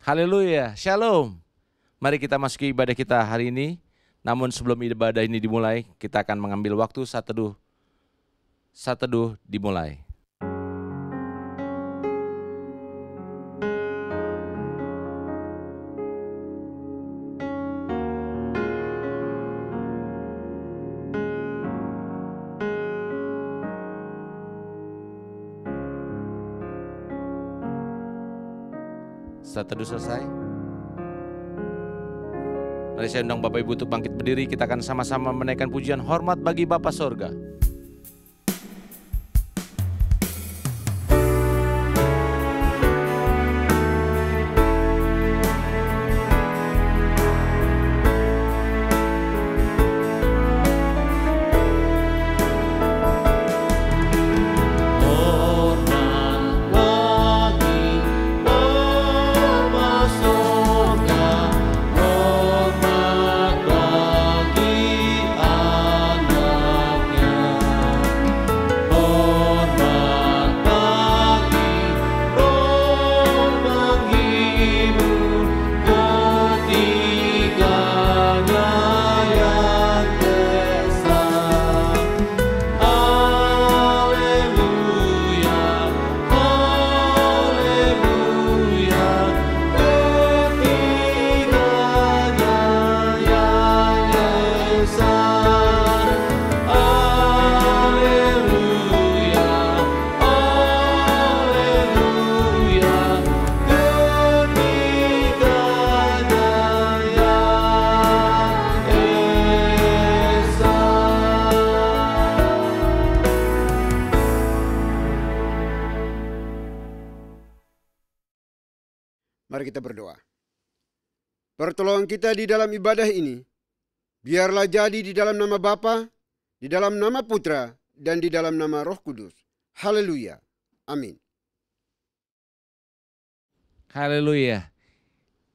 Haleluya, shalom. Mari kita masuki ibadah kita hari ini. Namun sebelum ibadah ini dimulai, kita akan mengambil waktu saat teduh. Saat teduh dimulai. Saat teduh selesai. Mari saya undang Bapak Ibu untuk bangkit berdiri. Kita akan sama-sama menaikkan pujian hormat bagi Bapa Sorga. Mari kita berdoa. Pertolongan kita di dalam ibadah ini, biarlah jadi di dalam nama Bapa, di dalam nama Putra, dan di dalam nama Roh Kudus. Haleluya. Amin. Haleluya.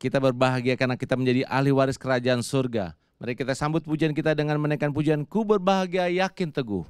Kita berbahagia karena kita menjadi ahli waris kerajaan surga. Mari kita sambut pujian kita dengan menaikkan pujian Ku Berbahagia Yakin Teguh.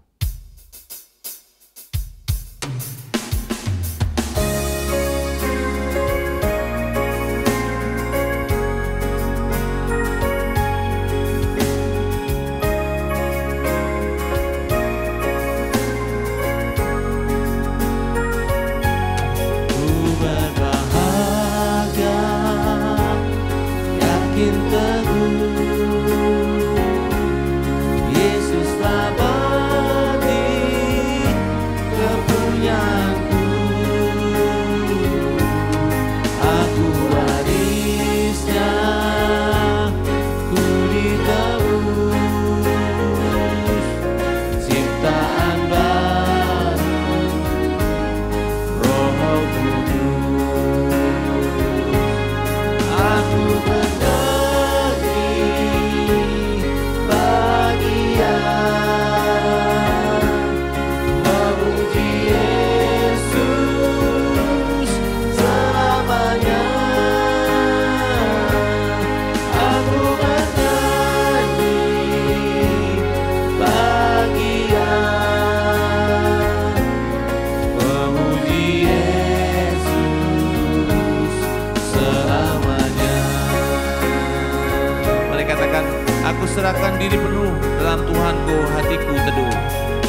Serahkan diri penuh dalam Tuhanku, hatiku teduh.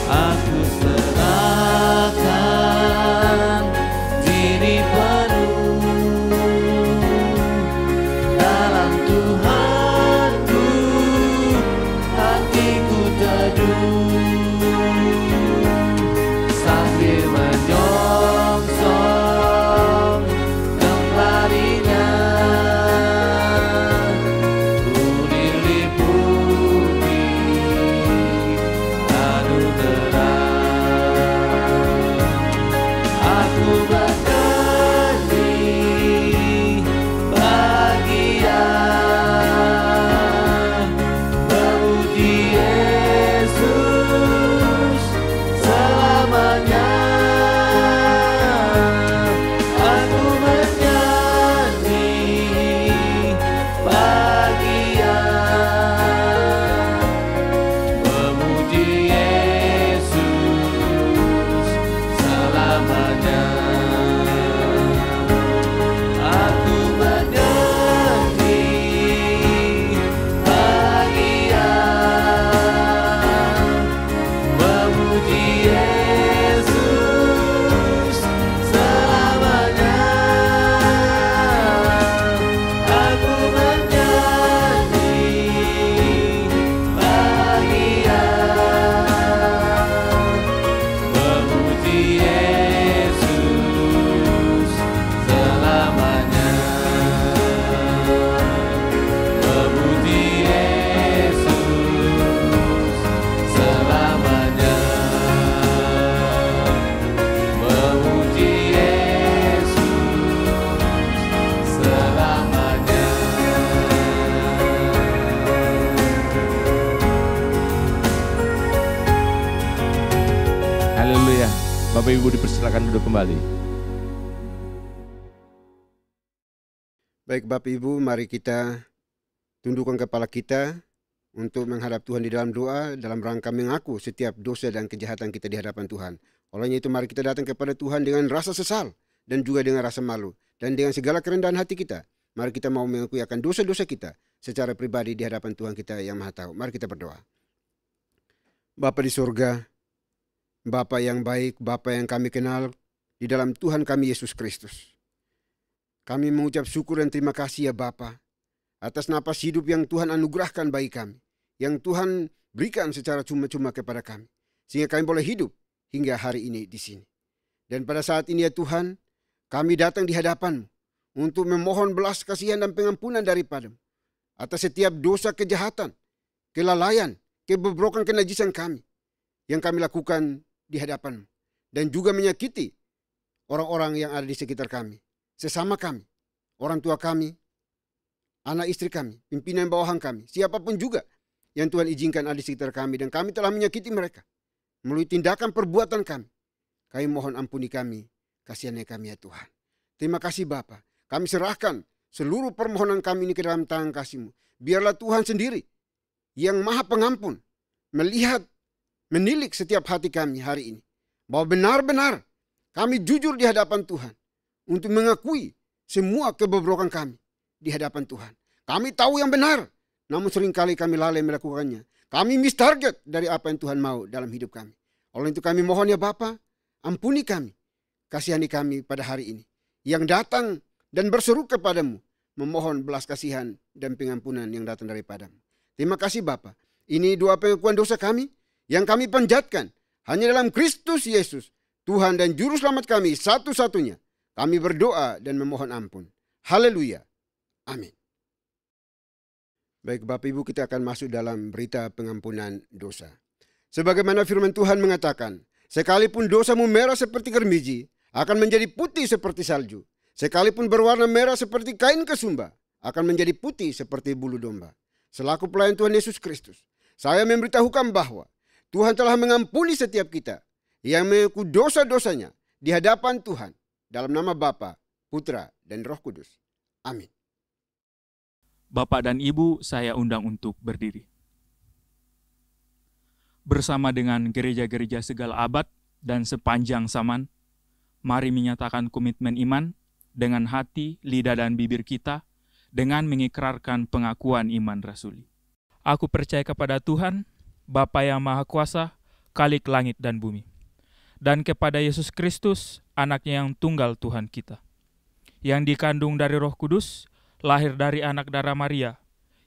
Aku serahkan diri penuh dalam Tuhanku, hatiku teduh. Sambil menyongsong kembalinya, selamanya. Ibu dipersilakan duduk kembali. Baik Bapak Ibu, mari kita tundukkan kepala kita untuk menghadap Tuhan di dalam doa dalam rangka mengaku setiap dosa dan kejahatan kita di hadapan Tuhan. Olehnya itu mari kita datang kepada Tuhan dengan rasa sesal dan juga dengan rasa malu dan dengan segala kerendahan hati kita. Mari kita mau mengakui akan dosa-dosa kita secara pribadi di hadapan Tuhan kita yang Maha Tahu. Mari kita berdoa. Bapa di surga, Bapa yang baik, Bapa yang kami kenal di dalam Tuhan kami Yesus Kristus. Kami mengucap syukur dan terima kasih ya Bapa atas napas hidup yang Tuhan anugerahkan bagi kami, yang Tuhan berikan secara cuma-cuma kepada kami, sehingga kami boleh hidup hingga hari ini di sini. Dan pada saat ini ya Tuhan, kami datang di hadapan-Mu untuk memohon belas kasihan dan pengampunan daripada-Mu atas setiap dosa kejahatan, kelalaian, kebobrokan, kenajisan kami yang kami lakukan di hadapan-Mu, dan juga menyakiti orang-orang yang ada di sekitar kami, sesama kami, orang tua kami, anak istri kami, pimpinan bawahan kami, siapapun juga yang Tuhan izinkan ada di sekitar kami, dan kami telah menyakiti mereka melalui tindakan perbuatan kami. Kami mohon ampuni kami, kasihani kami ya Tuhan. Terima kasih Bapa. Kami serahkan seluruh permohonan kami ini ke dalam tangan kasih-Mu. Biarlah Tuhan sendiri yang Maha Pengampun melihat, menilik setiap hati kami hari ini, bahwa benar-benar kami jujur di hadapan Tuhan untuk mengakui semua kebobrokan kami di hadapan Tuhan. Kami tahu yang benar, namun seringkali kami lalai melakukannya. Kami miss target dari apa yang Tuhan mau dalam hidup kami. Oleh itu kami mohon ya Bapa, ampuni kami, kasihani kami pada hari ini, yang datang dan berseru kepadamu, memohon belas kasihan dan pengampunan yang datang daripadamu. Terima kasih Bapa. Ini doa pengakuan dosa kami yang kami panjatkan hanya dalam Kristus Yesus, Tuhan dan Juru Selamat kami satu-satunya. Kami berdoa dan memohon ampun. Haleluya. Amin. Baik Bapak Ibu, kita akan masuk dalam berita pengampunan dosa. Sebagaimana firman Tuhan mengatakan, sekalipun dosamu merah seperti germiji, akan menjadi putih seperti salju. Sekalipun berwarna merah seperti kain kesumba, akan menjadi putih seperti bulu domba. Selaku pelayan Tuhan Yesus Kristus, saya memberitahukan bahwa Tuhan telah mengampuni setiap kita yang mengaku dosa-dosanya di hadapan Tuhan dalam nama Bapa, Putra, dan Roh Kudus. Amin. Bapak dan Ibu, saya undang untuk berdiri. Bersama dengan gereja-gereja segala abad dan sepanjang zaman, mari menyatakan komitmen iman dengan hati, lidah, dan bibir kita dengan mengikrarkan pengakuan iman rasuli. Aku percaya kepada Tuhan, Bapa yang Maha Kuasa, Khalik langit dan bumi, dan kepada Yesus Kristus, anaknya yang tunggal Tuhan kita, yang dikandung dari Roh Kudus, lahir dari anak darah Maria,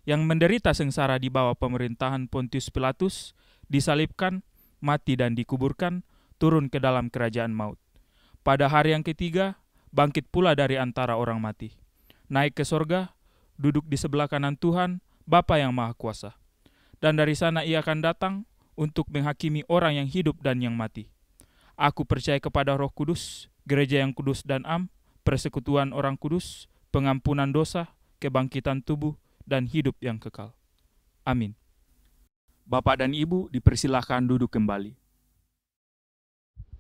yang menderita sengsara di bawah pemerintahan Pontius Pilatus, disalibkan, mati dan dikuburkan, turun ke dalam kerajaan maut. Pada hari yang ketiga, bangkit pula dari antara orang mati, naik ke sorga, duduk di sebelah kanan Tuhan, Bapa yang Maha Kuasa. Dan dari sana ia akan datang untuk menghakimi orang yang hidup dan yang mati. Aku percaya kepada Roh Kudus, gereja yang kudus dan am, persekutuan orang kudus, pengampunan dosa, kebangkitan tubuh, dan hidup yang kekal. Amin. Bapak dan Ibu dipersilahkan duduk kembali.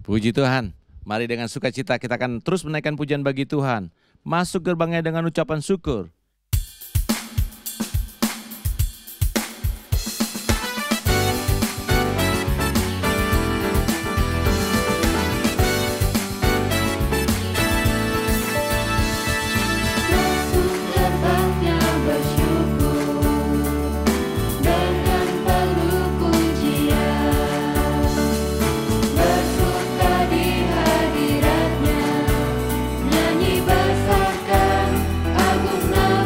Puji Tuhan. Mari dengan sukacita kita akan terus menaikkan pujian bagi Tuhan. Masuk gerbangnya dengan ucapan syukur. Nyanyi besarkan agung nama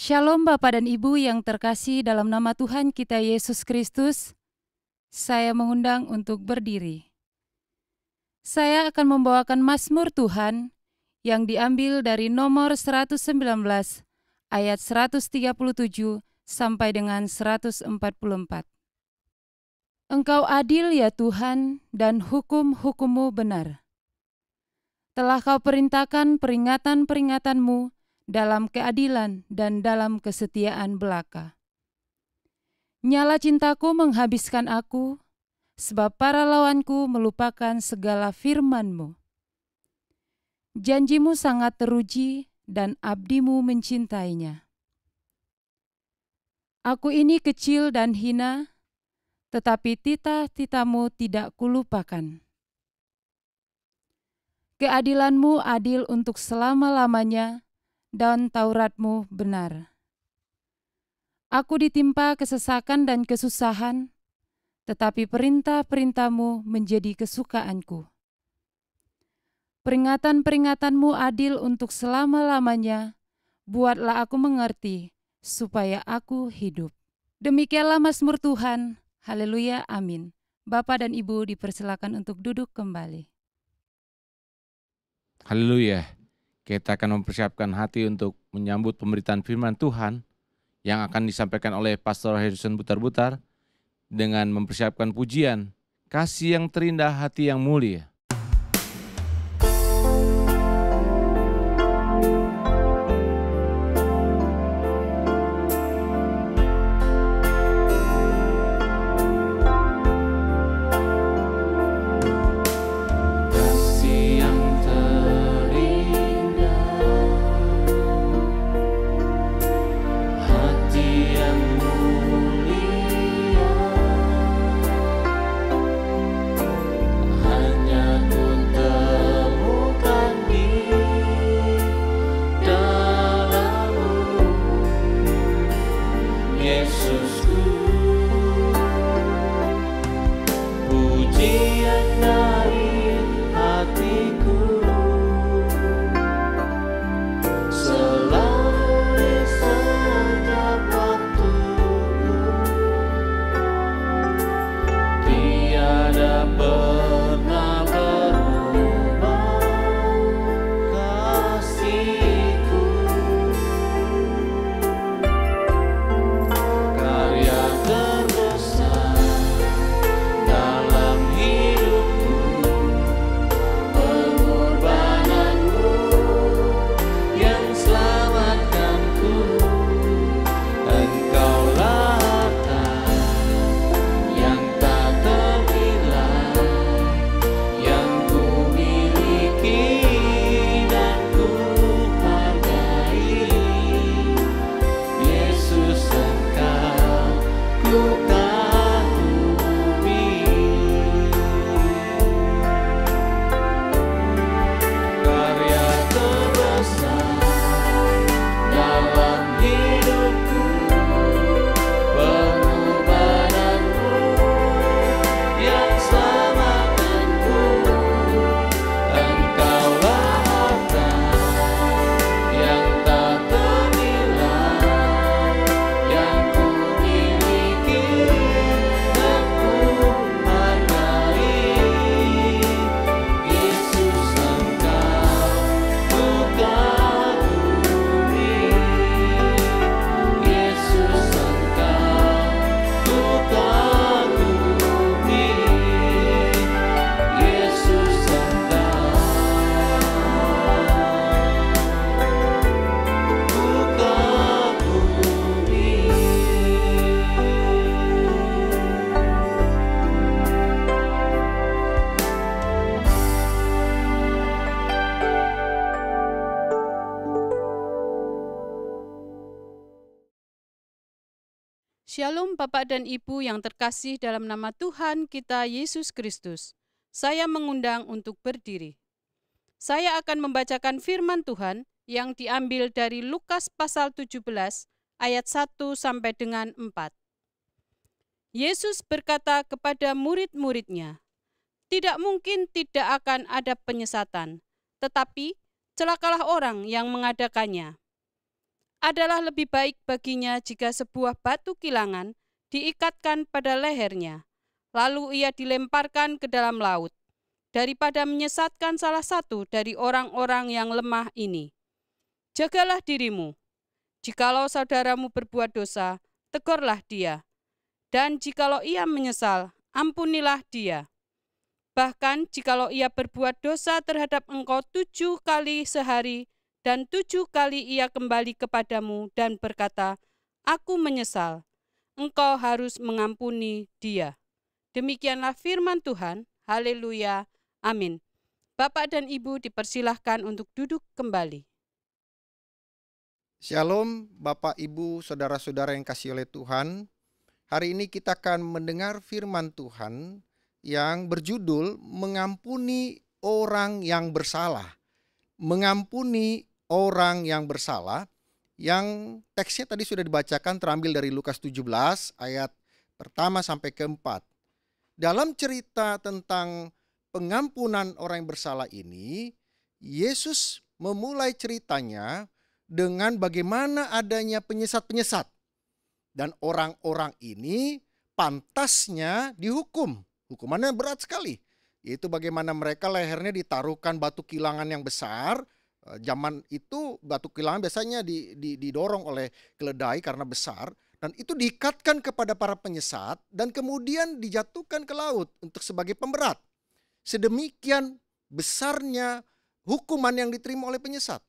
Shalom Bapak dan Ibu yang terkasih dalam nama Tuhan kita Yesus Kristus. Saya mengundang untuk berdiri. Saya akan membawakan Mazmur Tuhan yang diambil dari nomor 119 ayat 137 sampai dengan 144. Engkau adil ya Tuhan, dan hukum-hukum-Mu benar. Telah Kau perintahkan peringatan-peringatanmu dalam keadilan dan dalam kesetiaan belaka. Nyala cintaku menghabiskan aku, sebab para lawanku melupakan segala firman-Mu. Janji-Mu sangat teruji dan abdi-Mu mencintainya. Aku ini kecil dan hina, tetapi titah-titah-Mu tidak kulupakan. Keadilan-Mu adil untuk selama-lamanya, dan Taurat-Mu benar. Aku ditimpa kesesakan dan kesusahan, tetapi perintah-perintah-Mu menjadi kesukaanku. Peringatan-peringatan-Mu adil untuk selama-lamanya, buatlah aku mengerti, supaya aku hidup. Demikianlah Mazmur Tuhan, haleluya, amin. Bapak dan Ibu dipersilakan untuk duduk kembali. Haleluya. Kita akan mempersiapkan hati untuk menyambut pemberitaan firman Tuhan yang akan disampaikan oleh Pastor Harrison Butar-Butar dengan mempersiapkan pujian, kasih yang terindah, hati yang mulia. Shalom Bapak dan Ibu yang terkasih dalam nama Tuhan kita Yesus Kristus. Saya mengundang untuk berdiri. Saya akan membacakan firman Tuhan yang diambil dari Lukas pasal 17 ayat 1 sampai dengan 4. Yesus berkata kepada murid-muridnya, "Tidak mungkin tidak akan ada penyesatan, tetapi celakalah orang yang mengadakannya. adalah lebih baik baginya jika sebuah batu kilangan diikatkan pada lehernya, lalu ia dilemparkan ke dalam laut, daripada menyesatkan salah satu dari orang-orang yang lemah ini. Jagalah dirimu. Jikalau saudaramu berbuat dosa, tegurlah dia. Dan jikalau ia menyesal, ampunilah dia. Bahkan jikalau ia berbuat dosa terhadap engkau 7 kali sehari, dan 7 kali ia kembali kepadamu dan berkata, "Aku menyesal," engkau harus mengampuni dia. Demikianlah firman Tuhan. Haleluya. Amin. Bapak dan Ibu dipersilahkan untuk duduk kembali. Shalom Bapak, Ibu, Saudara-saudara yang kasih oleh Tuhan. Hari ini kita akan mendengar firman Tuhan yang berjudul Mengampuni Orang yang Bersalah. Mengampuni orang yang bersalah, yang teksnya tadi sudah dibacakan, terambil dari Lukas 17 ayat pertama sampai ke-4. Dalam cerita tentang pengampunan orang yang bersalah ini, Yesus memulai ceritanya dengan bagaimana adanya penyesat-penyesat. Dan orang-orang ini pantasnya dihukum. Hukumannya berat sekali. Yaitu bagaimana mereka lehernya ditaruhkan batu kilangan yang besar. Zaman itu batu kilangan biasanya didorong oleh keledai karena besar. Dan itu diikatkan kepada para penyesat dan kemudian dijatuhkan ke laut untuk sebagai pemberat. Sedemikian besarnya hukuman yang diterima oleh penyesat.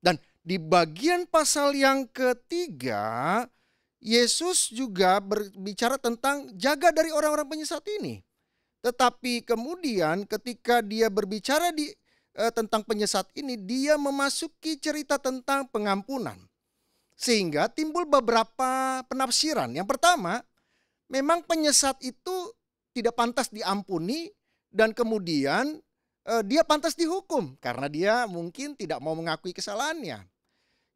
Dan di bagian pasal yang ketiga, Yesus juga berbicara tentang jaga dari orang-orang penyesat ini. Tetapi kemudian ketika dia berbicara tentang penyesat ini, dia memasuki cerita tentang pengampunan. Sehingga timbul beberapa penafsiran. Yang pertama, memang penyesat itu tidak pantas diampuni dan kemudian dia pantas dihukum karena dia mungkin tidak mau mengakui kesalahannya.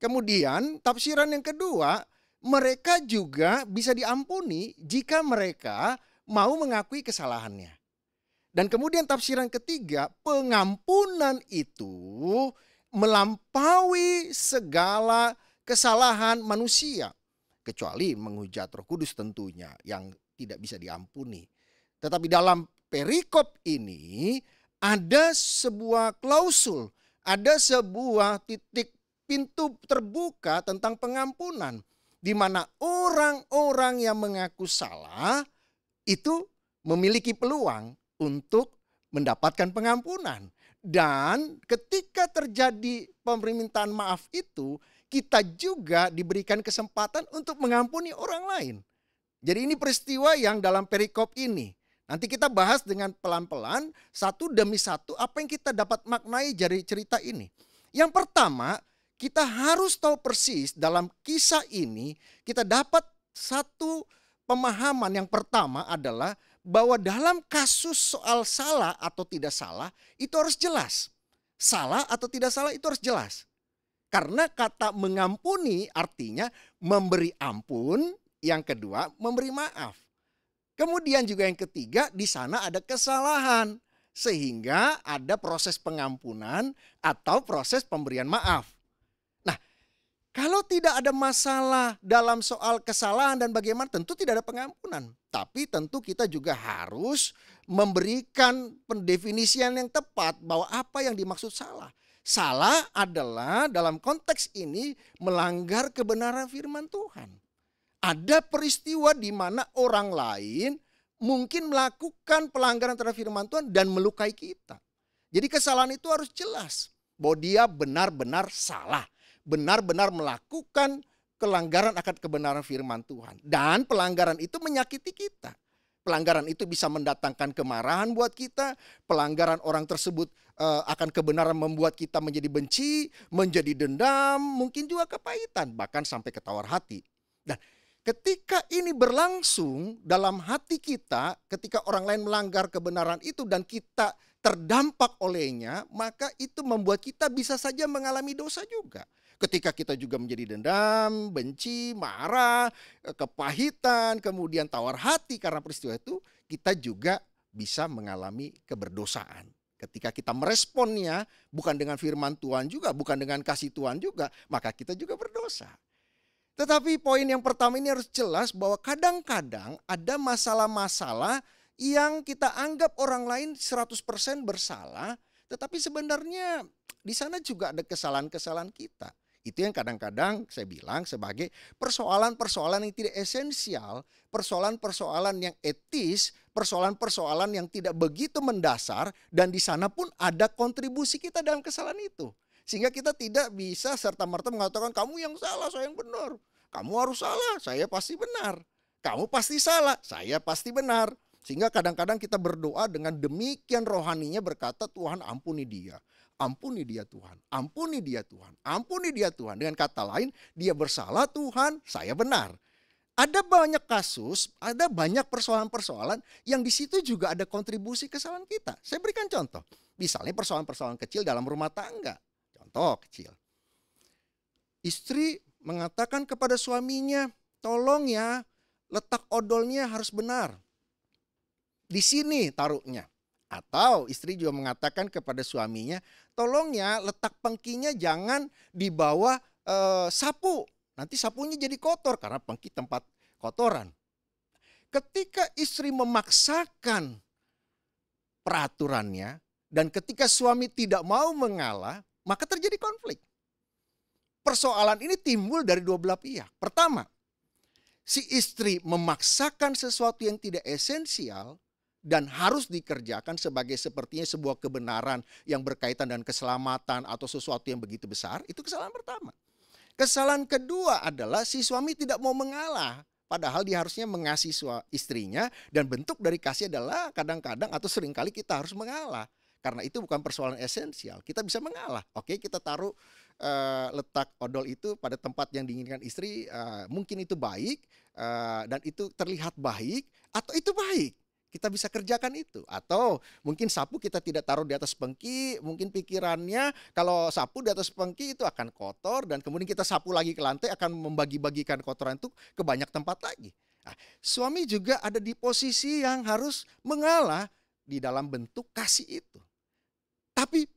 Kemudian tafsiran yang kedua, mereka juga bisa diampuni jika mereka mau mengakui kesalahannya. Dan kemudian tafsiran ketiga, pengampunan itu melampaui segala kesalahan manusia. Kecuali menghujat Roh Kudus tentunya yang tidak bisa diampuni. Tetapi dalam perikop ini ada sebuah klausul, ada sebuah titik pintu terbuka tentang pengampunan. Di mana orang-orang yang mengaku salah itu memiliki peluang untuk mendapatkan pengampunan. Dan ketika terjadi permintaan maaf itu, kita juga diberikan kesempatan untuk mengampuni orang lain. Jadi ini peristiwa yang dalam perikop ini. Nanti kita bahas dengan pelan-pelan, satu demi satu, apa yang kita dapat maknai dari cerita ini. Yang pertama, kita harus tahu persis dalam kisah ini, kita dapat satu pemahaman. Yang pertama adalah bahwa dalam kasus soal salah atau tidak salah, itu harus jelas. Salah atau tidak salah itu harus jelas. Karena kata mengampuni artinya memberi ampun, yang kedua memberi maaf. Kemudian juga yang ketiga, di sana ada kesalahan. Sehingga ada proses pengampunan atau proses pemberian maaf. Kalau tidak ada masalah dalam soal kesalahan dan bagaimana, tentu tidak ada pengampunan. Tapi tentu kita juga harus memberikan pendefinisian yang tepat bahwa apa yang dimaksud salah. Salah adalah dalam konteks ini melanggar kebenaran firman Tuhan. Ada peristiwa di mana orang lain mungkin melakukan pelanggaran terhadap firman Tuhan dan melukai kita. Jadi kesalahan itu harus jelas bahwa dia benar-benar salah. Benar-benar melakukan pelanggaran akan kebenaran firman Tuhan. Dan pelanggaran itu menyakiti kita. Pelanggaran itu bisa mendatangkan kemarahan buat kita. Pelanggaran orang tersebut akan kebenaran membuat kita menjadi benci, menjadi dendam, mungkin juga kepahitan, bahkan sampai ke tawar hati. Dan ketika ini berlangsung dalam hati kita, ketika orang lain melanggar kebenaran itu dan kita terdampak olehnya, maka itu membuat kita bisa saja mengalami dosa juga. Ketika kita juga menjadi dendam, benci, marah, kepahitan, kemudian tawar hati karena peristiwa itu, kita juga bisa mengalami keberdosaan. Ketika kita meresponnya bukan dengan firman Tuhan juga, bukan dengan kasih Tuhan juga, maka kita juga berdosa. Tetapi poin yang pertama ini harus jelas bahwa kadang-kadang ada masalah-masalah yang kita anggap orang lain 100% bersalah, tetapi sebenarnya di sana juga ada kesalahan-kesalahan kita. Itu yang kadang-kadang saya bilang sebagai persoalan-persoalan yang tidak esensial, persoalan-persoalan yang etis, persoalan-persoalan yang tidak begitu mendasar, dan di sana pun ada kontribusi kita dalam kesalahan itu. Sehingga kita tidak bisa serta-merta mengatakan kamu yang salah, saya yang benar. Kamu harus salah, saya pasti benar. Kamu pasti salah, saya pasti benar. Sehingga kadang-kadang kita berdoa dengan demikian rohaninya berkata, Tuhan ampuni dia. Ampuni dia Tuhan, ampuni dia Tuhan, ampuni dia Tuhan. Dengan kata lain, dia bersalah Tuhan, saya benar. Ada banyak kasus, ada banyak persoalan-persoalan yang di situ juga ada kontribusi kesalahan kita. Saya berikan contoh. Misalnya persoalan-persoalan kecil dalam rumah tangga. Contoh kecil. Istri mengatakan kepada suaminya, tolong ya, letak odolnya harus benar. Di sini taruhnya. Atau istri juga mengatakan kepada suaminya, tolong ya letak pengkinya jangan di bawah sapu. Nanti sapunya jadi kotor karena pengki tempat kotoran. Ketika istri memaksakan peraturannya dan ketika suami tidak mau mengalah, maka terjadi konflik. Persoalan ini timbul dari dua belah pihak. Pertama, si istri memaksakan sesuatu yang tidak esensial dan harus dikerjakan sebagai sepertinya sebuah kebenaran yang berkaitan dengan keselamatan atau sesuatu yang begitu besar. Itu kesalahan pertama. Kesalahan kedua adalah si suami tidak mau mengalah. Padahal dia harusnya mengasihi istrinya dan bentuk dari kasih adalah kadang-kadang atau seringkali kita harus mengalah. Karena itu bukan persoalan esensial. Kita bisa mengalah. Oke, kita taruh letak odol itu pada tempat yang diinginkan istri. Mungkin itu baik dan itu terlihat baik atau itu baik. Kita bisa kerjakan itu. Atau mungkin sapu kita tidak taruh di atas pengki. Mungkin pikirannya kalau sapu di atas pengki itu akan kotor. Dan kemudian kita sapu lagi ke lantai akan membagi-bagikan kotoran itu ke banyak tempat lagi. Nah, suami juga ada di posisi yang harus mengalah di dalam bentuk kasih itu. Tapi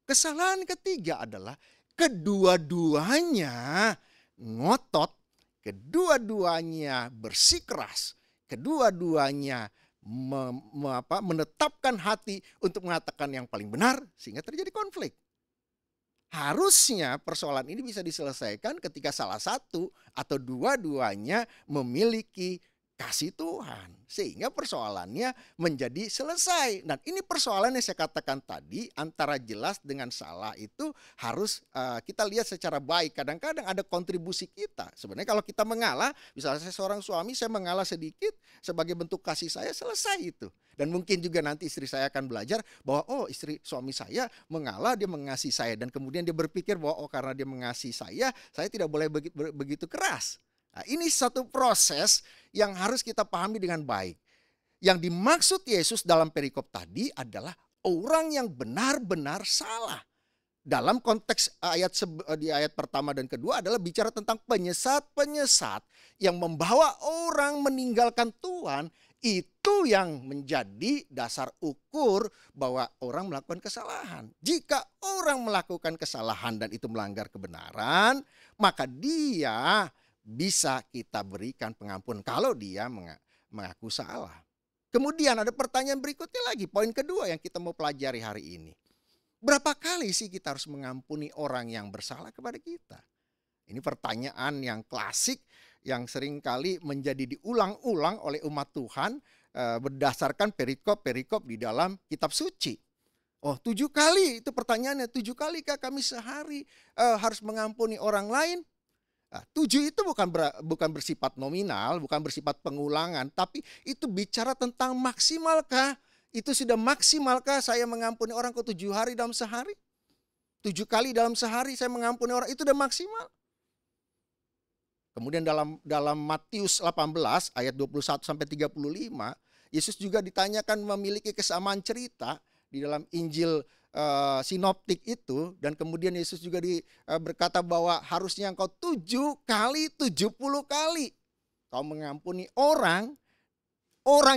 kesalahan ketiga adalah kedua-duanya ngotot. Kedua-duanya bersikeras. Kedua-duanya menetapkan hati untuk mengatakan yang paling benar sehingga terjadi konflik. Harusnya persoalan ini bisa diselesaikan ketika salah satu atau dua-duanya memiliki kasih Tuhan sehingga persoalannya menjadi selesai. Dan ini persoalan yang saya katakan tadi antara jelas dengan salah itu harus kita lihat secara baik. Kadang-kadang ada kontribusi kita. Sebenarnya kalau kita mengalah, misalnya saya seorang suami, saya mengalah sedikit sebagai bentuk kasih saya, selesai itu. Dan mungkin juga nanti istri saya akan belajar bahwa istri suami saya mengalah, dia mengasihi saya. Dan kemudian dia berpikir bahwa karena dia mengasihi saya tidak boleh begitu keras. Nah, ini satu proses yang harus kita pahami dengan baik. Yang dimaksud Yesus dalam perikop tadi adalah orang yang benar-benar salah. Dalam konteks di ayat pertama dan kedua adalah bicara tentang penyesat-penyesat yang membawa orang meninggalkan Tuhan. Itu yang menjadi dasar ukur bahwa orang melakukan kesalahan. Jika orang melakukan kesalahan dan itu melanggar kebenaran, maka dia bisa kita berikan pengampunan kalau dia mengaku salah. Kemudian ada pertanyaan berikutnya lagi, poin kedua yang kita mau pelajari hari ini. Berapa kali sih kita harus mengampuni orang yang bersalah kepada kita? Ini pertanyaan yang klasik yang seringkali menjadi diulang-ulang oleh umat Tuhan berdasarkan perikop-perikop di dalam kitab suci. 7 kali itu pertanyaannya, 7 kali kah kami sehari harus mengampuni orang lain? 7 itu bukan bersifat nominal, bukan bersifat pengulangan, tapi itu bicara tentang maksimalkah? Itu sudah maksimalkah saya mengampuni orang 7 hari dalam sehari? 7 kali dalam sehari saya mengampuni orang, itu sudah maksimal. Kemudian dalam Matius 18 ayat 21 sampai 35, Yesus juga ditanyakan memiliki kesamaan cerita di dalam Injil sinoptik itu, dan kemudian Yesus juga berkata bahwa harusnya engkau 7 kali 70 kali kau mengampuni orang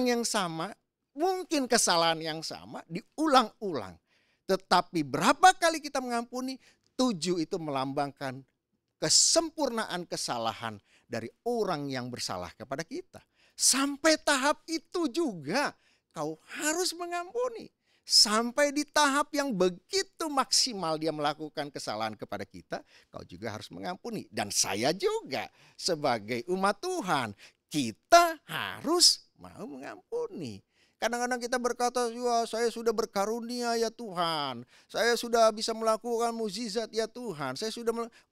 yang sama, mungkin kesalahan yang sama diulang-ulang. Tetapi berapa kali kita mengampuni? 7 itu melambangkan kesempurnaan kesalahan dari orang yang bersalah kepada kita. Sampai tahap itu juga kau harus mengampuni. Sampai di tahap yang begitu maksimal dia melakukan kesalahan kepada kita, kau juga harus mengampuni. Dan saya juga sebagai umat Tuhan, kita harus mau mengampuni. Kadang-kadang kita berkata, ya saya sudah berkarunia ya Tuhan. Saya sudah bisa melakukan mukjizat ya Tuhan.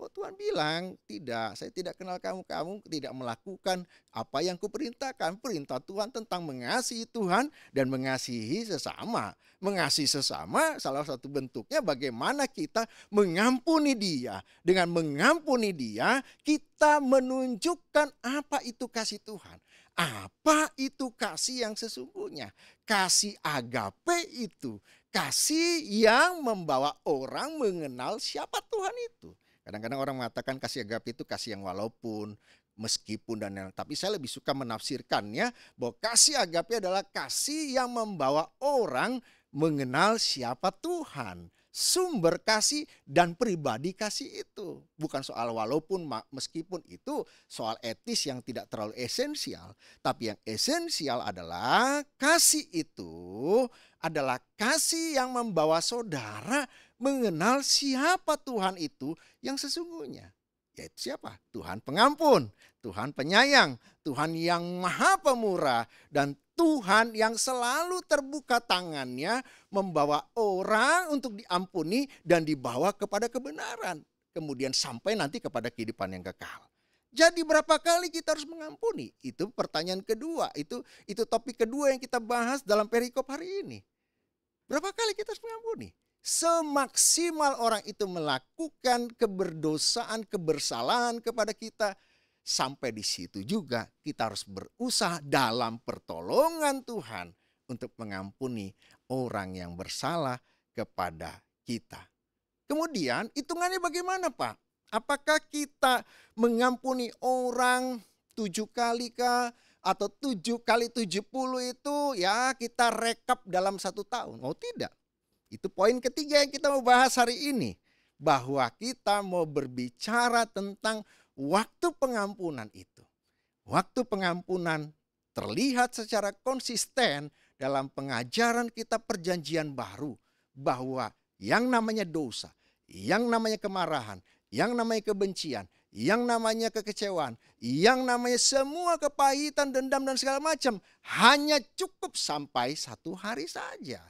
Oh Tuhan bilang, tidak, saya tidak kenal kamu. Kamu tidak melakukan apa yang kuperintahkan. Perintah Tuhan tentang mengasihi Tuhan dan mengasihi sesama. Mengasihi sesama salah satu bentuknya bagaimana kita mengampuni dia. Dengan mengampuni dia, kita menunjukkan apa itu kasih Tuhan. Apa itu kasih yang sesungguhnya? Kasih agape itu kasih yang membawa orang mengenal siapa Tuhan itu. Kadang-kadang orang mengatakan kasih agape itu kasih yang walaupun, meskipun dan yang, tapi saya lebih suka menafsirkannya bahwa kasih agape adalah kasih yang membawa orang mengenal siapa Tuhan. Sumber kasih dan pribadi kasih itu. Bukan soal walaupun, meskipun, itu soal etis yang tidak terlalu esensial. Tapi yang esensial adalah kasih itu adalah kasih yang membawa saudara mengenal siapa Tuhan itu yang sesungguhnya. Yaitu siapa? Tuhan pengampun, Tuhan penyayang, Tuhan yang maha pemurah, dan Tuhan yang selalu terbuka tangannya membawa orang untuk diampuni dan dibawa kepada kebenaran. Kemudian sampai nanti kepada kehidupan yang kekal. Jadi berapa kali kita harus mengampuni? Itu pertanyaan kedua. Itu topik kedua yang kita bahas dalam perikop hari ini. Berapa kali kita harus mengampuni? Semaksimal orang itu melakukan keberdosaan, kebersalahan kepada kita, sampai di situ juga kita harus berusaha dalam pertolongan Tuhan untuk mengampuni orang yang bersalah kepada kita. Kemudian hitungannya bagaimana Pak? Apakah kita mengampuni orang 7 kali kah? Atau 7 kali 70 itu ya kita rekap dalam 1 tahun? Oh tidak. Itu poin ketiga yang kita mau bahas hari ini. Bahwa kita mau berbicara tentang waktu pengampunan itu. Waktu pengampunan terlihat secara konsisten dalam pengajaran kita perjanjian baru. Bahwa yang namanya dosa, yang namanya kemarahan, yang namanya kebencian, yang namanya kekecewaan, yang namanya semua kepahitan, dendam dan segala macam hanya cukup sampai 1 hari saja.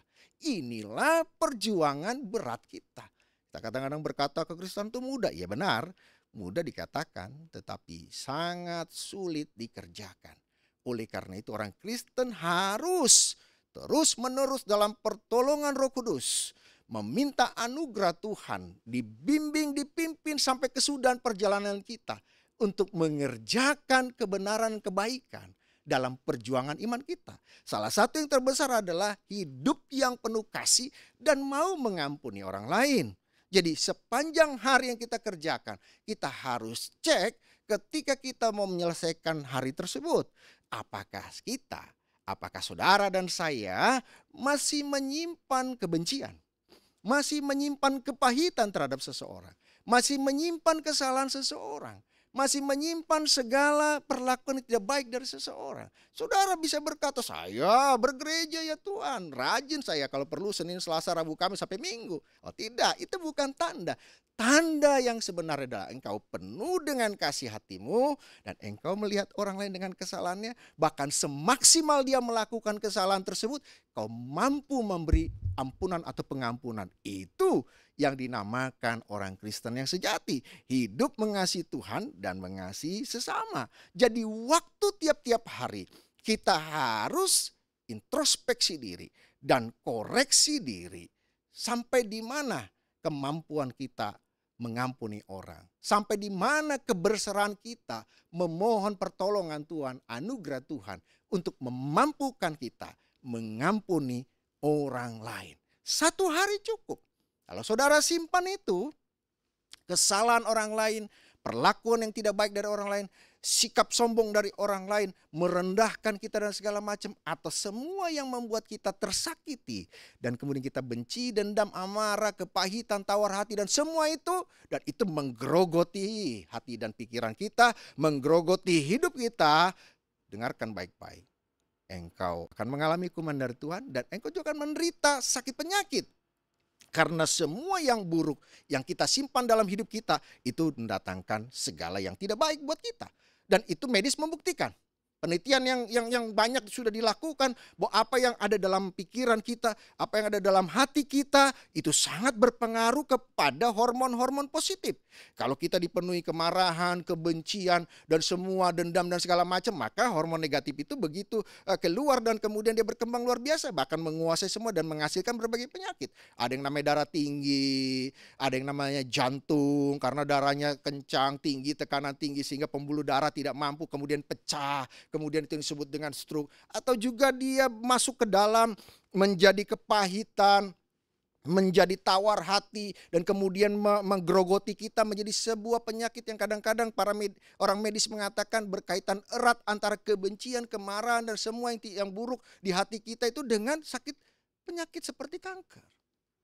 Inilah perjuangan berat kita. Kita kadang-kadang berkata kekristenan itu mudah. Ya benar, mudah dikatakan tetapi sangat sulit dikerjakan. Oleh karena itu orang Kristen harus terus-menerus dalam pertolongan Roh Kudus meminta anugerah Tuhan, dibimbing, dipimpin sampai kesudahan perjalanan kita untuk mengerjakan kebenaran kebaikan dalam perjuangan iman kita. Salah satu yang terbesar adalah hidup yang penuh kasih dan mau mengampuni orang lain. Jadi sepanjang hari yang kita kerjakan, kita harus cek ketika kita mau menyelesaikan hari tersebut. Apakah saudara dan saya masih menyimpan kebencian? Masih menyimpan kepahitan terhadap seseorang, masih menyimpan kesalahan seseorang, masih menyimpan segala perlakuan yang tidak baik dari seseorang. Saudara bisa berkata, saya bergereja ya Tuhan, rajin saya kalau perlu Senin, Selasa, Rabu, Kamis sampai Minggu. Oh tidak, itu bukan tanda. Tanda yang sebenarnya adalah engkau penuh dengan kasih hatimu dan engkau melihat orang lain dengan kesalahannya. Bahkan semaksimal dia melakukan kesalahan tersebut, kau mampu memberi ampunan atau pengampunan. Itu yang dinamakan orang Kristen yang sejati. Hidup mengasihi Tuhan dan mengasihi sesama. Jadi waktu tiap-tiap hari kita harus introspeksi diri dan koreksi diri. Sampai di mana kemampuan kita mengampuni orang. Sampai di mana keberserahan kita memohon pertolongan Tuhan, anugerah Tuhan untuk memampukan kita mengampuni orang lain. 1 hari cukup. Kalau saudara simpan itu, kesalahan orang lain, perlakuan yang tidak baik dari orang lain, sikap sombong dari orang lain, merendahkan kita dan segala macam, atau semua yang membuat kita tersakiti, dan kemudian kita benci, dendam, amarah, kepahitan, tawar hati, dan semua itu, dan itu menggerogoti hati dan pikiran kita, menggerogoti hidup kita. Dengarkan baik-baik, engkau akan mengalami hukuman dari Tuhan, dan engkau juga akan menderita sakit penyakit. Karena semua yang buruk yang kita simpan dalam hidup kita itu mendatangkan segala yang tidak baik buat kita. Dan itu medis membuktikan. Penelitian yang banyak sudah dilakukan bahwa apa yang ada dalam pikiran kita, apa yang ada dalam hati kita itu sangat berpengaruh kepada hormon-hormon positif. Kalau kita dipenuhi kemarahan, kebencian, dan semua dendam dan segala macam, maka hormon negatif itu begitu keluar dan kemudian dia berkembang luar biasa, bahkan menguasai semua dan menghasilkan berbagai penyakit. Ada yang namanya darah tinggi, ada yang namanya jantung karena darahnya kencang, tinggi, tekanan tinggi sehingga pembuluh darah tidak mampu, kemudian pecah. Kemudian itu disebut dengan stroke. Atau juga dia masuk ke dalam menjadi kepahitan, menjadi tawar hati, dan kemudian menggerogoti kita menjadi sebuah penyakit yang kadang-kadang orang medis mengatakan berkaitan erat antara kebencian, kemarahan, dan semua yang buruk di hati kita itu dengan sakit penyakit seperti kanker.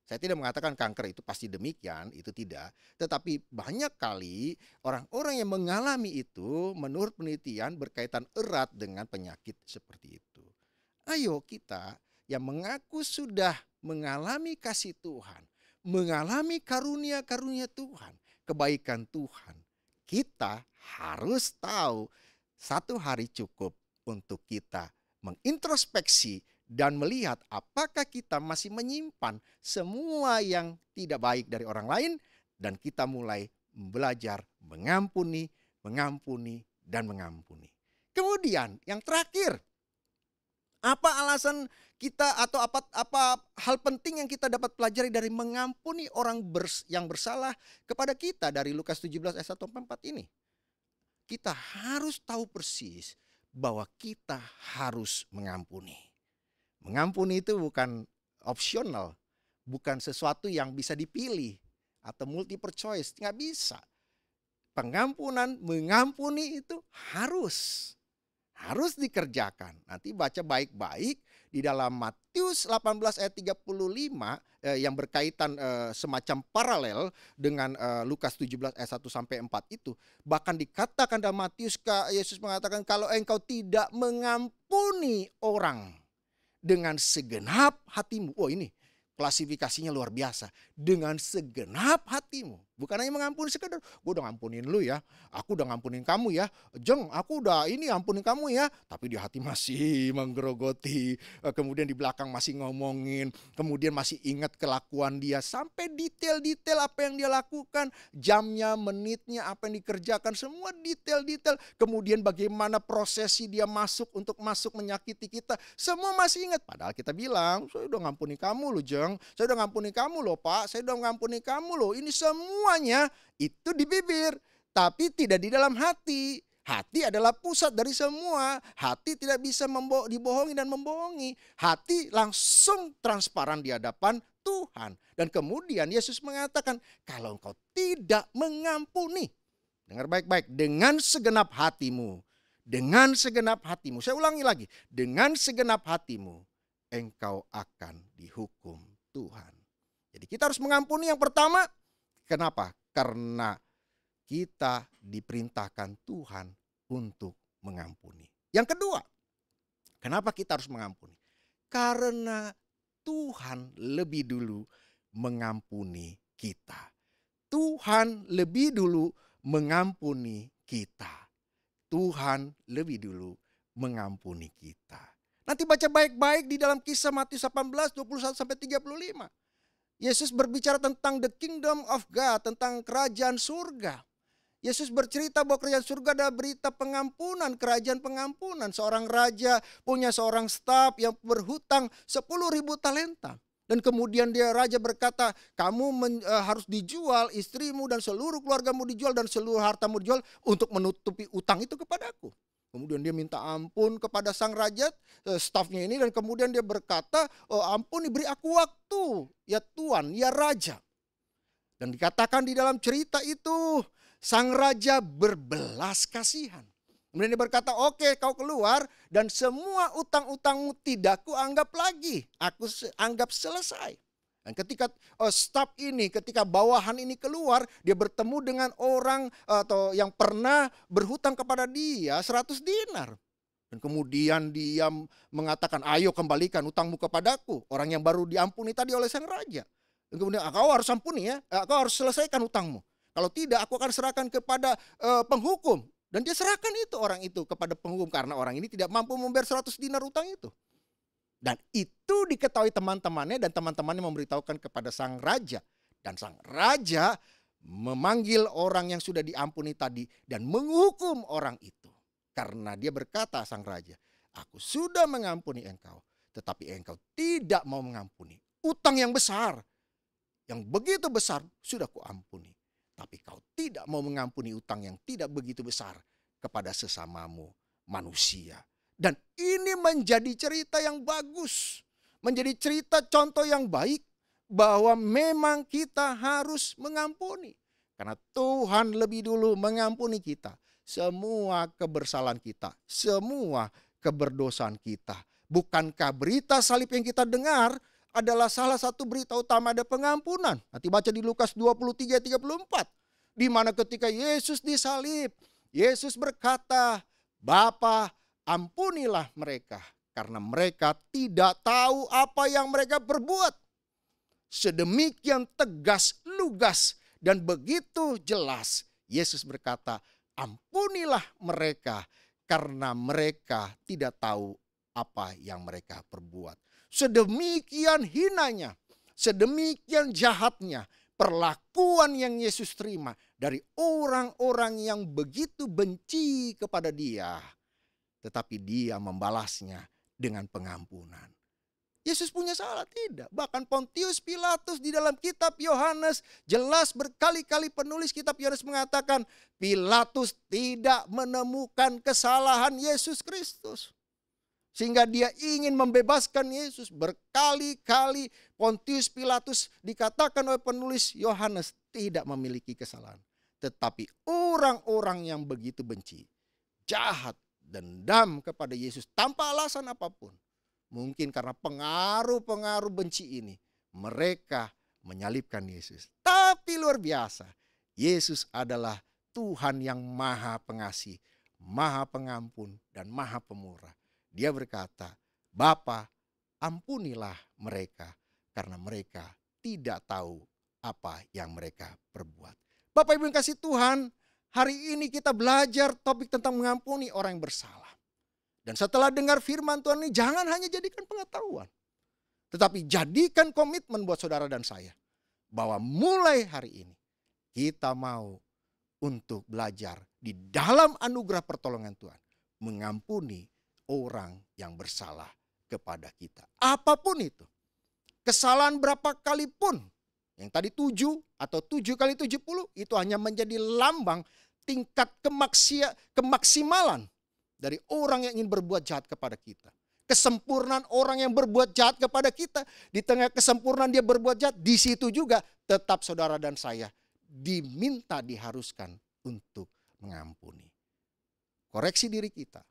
Saya tidak mengatakan kanker itu pasti demikian, itu tidak. Tetapi banyak kali orang-orang yang mengalami itu menurut penelitian berkaitan erat dengan penyakit seperti itu. Ayo kita yang mengaku sudah mengalami kasih Tuhan, mengalami karunia-karunia Tuhan, kebaikan Tuhan. Kita harus tahu satu hari cukup untuk kita mengintrospeksi dan melihat apakah kita masih menyimpan semua yang tidak baik dari orang lain, dan kita mulai belajar mengampuni, dan mengampuni. Kemudian yang terakhir, apa alasan kita atau apa hal penting yang kita dapat pelajari dari mengampuni orang yang bersalah kepada kita dari Lukas 17 ayat 1-4 ini? Kita harus tahu persis bahwa kita harus mengampuni. Mengampuni itu bukan opsional, bukan sesuatu yang bisa dipilih atau multiple choice, nggak bisa. Pengampunan, mengampuni itu harus dikerjakan. Nanti baca baik-baik di dalam Matius 18 ayat 35 yang berkaitan semacam paralel dengan Lukas 17 ayat 1-4 itu. Bahkan dikatakan dalam Matius, Yesus mengatakan kalau engkau tidak mengampuni orang dengan segenap hatimu. Oh, ini klasifikasinya luar biasa. Dengan segenap hatimu. Bukan hanya mengampuni sekedar, gue udah ngampunin lu ya, aku udah ngampunin kamu ya, Jeng aku udah ini ampunin kamu ya. Tapi di hati masih menggerogoti, kemudian di belakang masih ngomongin, kemudian masih ingat kelakuan dia. Sampai detail-detail apa yang dia lakukan, jamnya, menitnya, apa yang dikerjakan, semua detail-detail. Kemudian bagaimana prosesi dia masuk untuk masuk menyakiti kita, semua masih ingat. Padahal kita bilang, saya udah ngampuni kamu loh Jeng, saya udah ngampuni kamu loh Pak, saya udah ngampuni kamu loh. Ini semuanya itu di bibir, tapi tidak di dalam hati. Hati adalah pusat dari semua. Hati tidak bisa dibohongi dan membohongi. Hati langsung transparan di hadapan Tuhan. Dan kemudian Yesus mengatakan, kalau engkau tidak mengampuni, dengar baik-baik, dengan segenap hatimu. Dengan segenap hatimu. Saya ulangi lagi, dengan segenap hatimu, engkau akan dihukum Tuhan. Jadi kita harus mengampuni yang pertama. Kenapa? Karena kita diperintahkan Tuhan untuk mengampuni. Yang kedua, kenapa kita harus mengampuni? Karena Tuhan lebih dulu mengampuni kita. Tuhan lebih dulu mengampuni kita. Tuhan lebih dulu mengampuni kita. Nanti baca baik-baik di dalam Kisah Matius 18, 21-35. Yesus berbicara tentang the kingdom of God, tentang kerajaan surga. Yesus bercerita bahwa kerajaan surga adalah berita pengampunan, kerajaan pengampunan. Seorang raja punya seorang staf yang berhutang 10.000 talenta. Dan kemudian raja berkata, kamu harus dijual, istrimu dan seluruh keluargamu dijual dan seluruh hartamu dijual untuk menutupi utang itu kepadaku. Kemudian dia minta ampun kepada sang raja, stafnya ini, dan kemudian dia berkata, oh ampun, beri aku waktu, ya Tuan, ya Raja. Dan dikatakan di dalam cerita itu, sang raja berbelas kasihan. Kemudian dia berkata, oke, kau keluar dan semua utang-utangmu tidak kuanggap lagi. Aku anggap selesai. Dan ketika staf ini, ketika bawahan ini keluar, dia bertemu dengan orang atau yang pernah berhutang kepada dia 100 dinar. Dan kemudian dia mengatakan, ayo kembalikan utangmu kepadaku. Orang yang baru diampuni tadi oleh sang raja. Dan kemudian kau harus ampuni ya, kau harus selesaikan utangmu. Kalau tidak, aku akan serahkan kepada penghukum. Dan dia serahkan itu orang itu kepada penghukum karena orang ini tidak mampu membayar 100 dinar utang itu. Dan itu diketahui teman-temannya dan teman-temannya memberitahukan kepada sang raja. Dan sang raja memanggil orang yang sudah diampuni tadi dan menghukum orang itu. Karena dia berkata sang raja, aku sudah mengampuni engkau, tetapi engkau tidak mau mengampuni. Utang yang besar, yang begitu besar sudah kuampuni. Tapi kau tidak mau mengampuni utang yang tidak begitu besar kepada sesamamu manusia. Dan ini menjadi cerita yang bagus. Menjadi cerita contoh yang baik bahwa memang kita harus mengampuni. Karena Tuhan lebih dulu mengampuni kita. Semua kebersalahan kita, semua keberdosaan kita. Bukankah berita salib yang kita dengar adalah salah satu berita utama ada pengampunan. Nanti baca di Lukas 23:34. Di mana ketika Yesus disalib, Yesus berkata, Bapa, ampunilah mereka karena mereka tidak tahu apa yang mereka perbuat. Sedemikian tegas, lugas, dan begitu jelas Yesus berkata, ampunilah mereka karena mereka tidak tahu apa yang mereka perbuat. Sedemikian hinanya, sedemikian jahatnya perlakuan yang Yesus terima dari orang-orang yang begitu benci kepada dia. Tetapi dia membalasnya dengan pengampunan. Yesus punya salah? Tidak. Bahkan Pontius Pilatus di dalam kitab Yohanes jelas berkali-kali penulis kitab Yohanes mengatakan Pilatus tidak menemukan kesalahan Yesus Kristus. Sehingga dia ingin membebaskan Yesus. Berkali-kali Pontius Pilatus dikatakan oleh penulis Yohanes tidak memiliki kesalahan. Tetapi orang-orang yang begitu benci, jahat, dendam kepada Yesus tanpa alasan apapun. Mungkin karena pengaruh-pengaruh benci ini, mereka menyalibkan Yesus. Tapi luar biasa, Yesus adalah Tuhan yang maha pengasih, maha pengampun, dan maha pemurah. Dia berkata, Bapa, ampunilah mereka karena mereka tidak tahu apa yang mereka perbuat. Bapak Ibu yang kasih Tuhan, hari ini kita belajar topik tentang mengampuni orang yang bersalah. Dan setelah dengar firman Tuhan ini, jangan hanya jadikan pengetahuan. Tetapi jadikan komitmen buat saudara dan saya. Bahwa mulai hari ini, kita mau untuk belajar di dalam anugerah pertolongan Tuhan. Mengampuni orang yang bersalah kepada kita. Apapun itu. Kesalahan berapa kali pun. Yang tadi 7 atau 7 kali 70 itu hanya menjadi lambang tingkat kemaksimalan dari orang yang ingin berbuat jahat kepada kita. Kesempurnaan orang yang berbuat jahat kepada kita. Di tengah kesempurnaan dia berbuat jahat. Di situ juga tetap saudara dan saya diminta, diharuskan untuk mengampuni. Koreksi diri kita.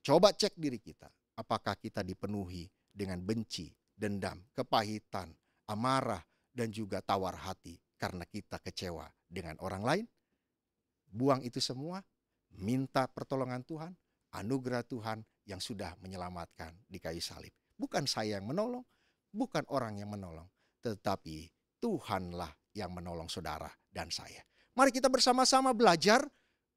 Coba cek diri kita. Apakah kita dipenuhi dengan benci, dendam, kepahitan, amarah, dan juga tawar hati. Karena kita kecewa dengan orang lain. Buang itu semua. Minta pertolongan Tuhan, anugerah Tuhan yang sudah menyelamatkan di kayu salib. Bukan saya yang menolong, bukan orang yang menolong, tetapi Tuhanlah yang menolong saudara dan saya. Mari kita bersama-sama belajar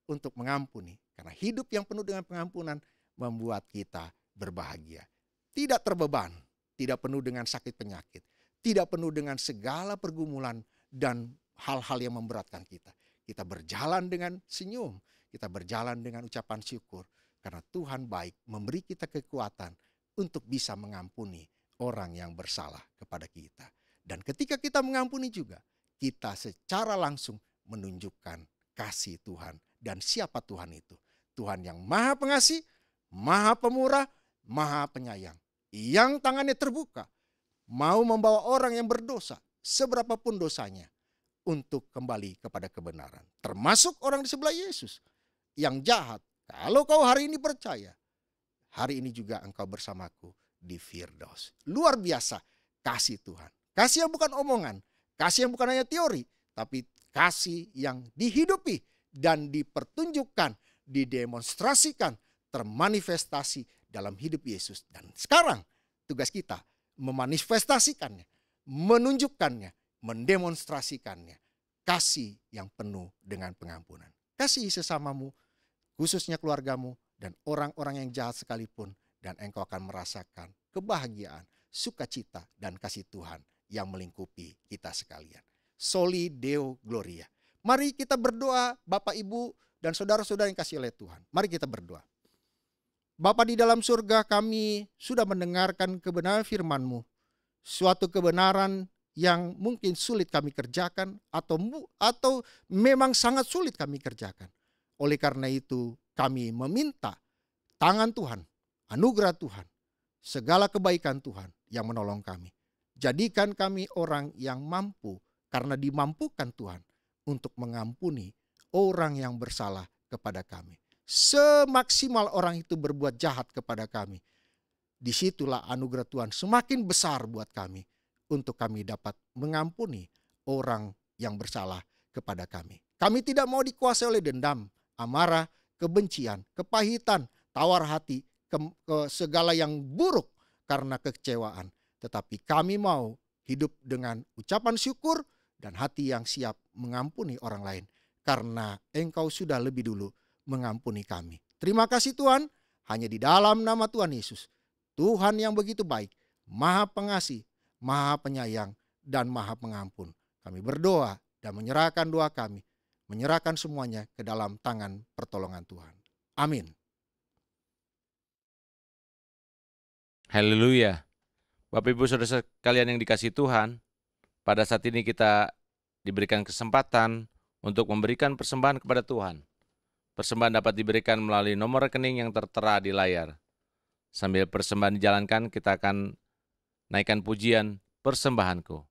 untuk mengampuni. Karena hidup yang penuh dengan pengampunan membuat kita berbahagia. Tidak terbeban, tidak penuh dengan sakit penyakit, tidak penuh dengan segala pergumulan dan hal-hal yang memberatkan kita. Kita berjalan dengan senyum. Kita berjalan dengan ucapan syukur. Karena Tuhan baik memberi kita kekuatan untuk bisa mengampuni orang yang bersalah kepada kita. Dan ketika kita mengampuni juga, kita secara langsung menunjukkan kasih Tuhan. Dan siapa Tuhan itu? Tuhan yang maha pengasih, maha pemurah, maha penyayang. Yang tangannya terbuka, mau membawa orang yang berdosa, seberapapun dosanya, untuk kembali kepada kebenaran. Termasuk orang di sebelah Yesus. Yang jahat Kalau kau hari ini percaya, hari ini juga engkau bersamaku di Firdaus. Luar biasa kasih Tuhan. Kasih yang bukan omongan, kasih yang bukan hanya teori, tapi kasih yang dihidupi dan dipertunjukkan, didemonstrasikan, termanifestasi dalam hidup Yesus. Dan sekarang tugas kita memanifestasikannya, menunjukkannya, mendemonstrasikannya. Kasih yang penuh dengan pengampunan. Kasih sesamamu, khususnya keluargamu dan orang-orang yang jahat sekalipun. Dan engkau akan merasakan kebahagiaan, sukacita, dan kasih Tuhan yang melingkupi kita sekalian. Soli Deo Gloria. Mari kita berdoa, Bapak, Ibu, dan saudara-saudara yang kasih oleh Tuhan. Mari kita berdoa. Bapa di dalam surga, kami sudah mendengarkan kebenaran firman-Mu. Suatu kebenaran yang mungkin sulit kami kerjakan atau memang sangat sulit kami kerjakan. Oleh karena itu kami meminta tangan Tuhan, anugerah Tuhan, segala kebaikan Tuhan yang menolong kami. Jadikan kami orang yang mampu karena dimampukan Tuhan untuk mengampuni orang yang bersalah kepada kami. Semaksimal orang itu berbuat jahat kepada kami, disitulah anugerah Tuhan semakin besar buat kami untuk kami dapat mengampuni orang yang bersalah kepada kami. Kami tidak mau dikuasai oleh dendam, amarah, kebencian, kepahitan, tawar hati, segala yang buruk karena kekecewaan. Tetapi kami mau hidup dengan ucapan syukur dan hati yang siap mengampuni orang lain. Karena Engkau sudah lebih dulu mengampuni kami. Terima kasih Tuhan, hanya di dalam nama Tuhan Yesus. Tuhan yang begitu baik, Maha Pengasih, Maha Penyayang, dan Maha Pengampun. Kami berdoa dan menyerahkan doa kami, menyerahkan semuanya ke dalam tangan pertolongan Tuhan. Amin. Haleluya. Bapak Ibu Saudara sekalian yang dikasihi Tuhan, pada saat ini kita diberikan kesempatan untuk memberikan persembahan kepada Tuhan. Persembahan dapat diberikan melalui nomor rekening yang tertera di layar. Sambil persembahan dijalankan, kita akan naikkan pujian persembahanku.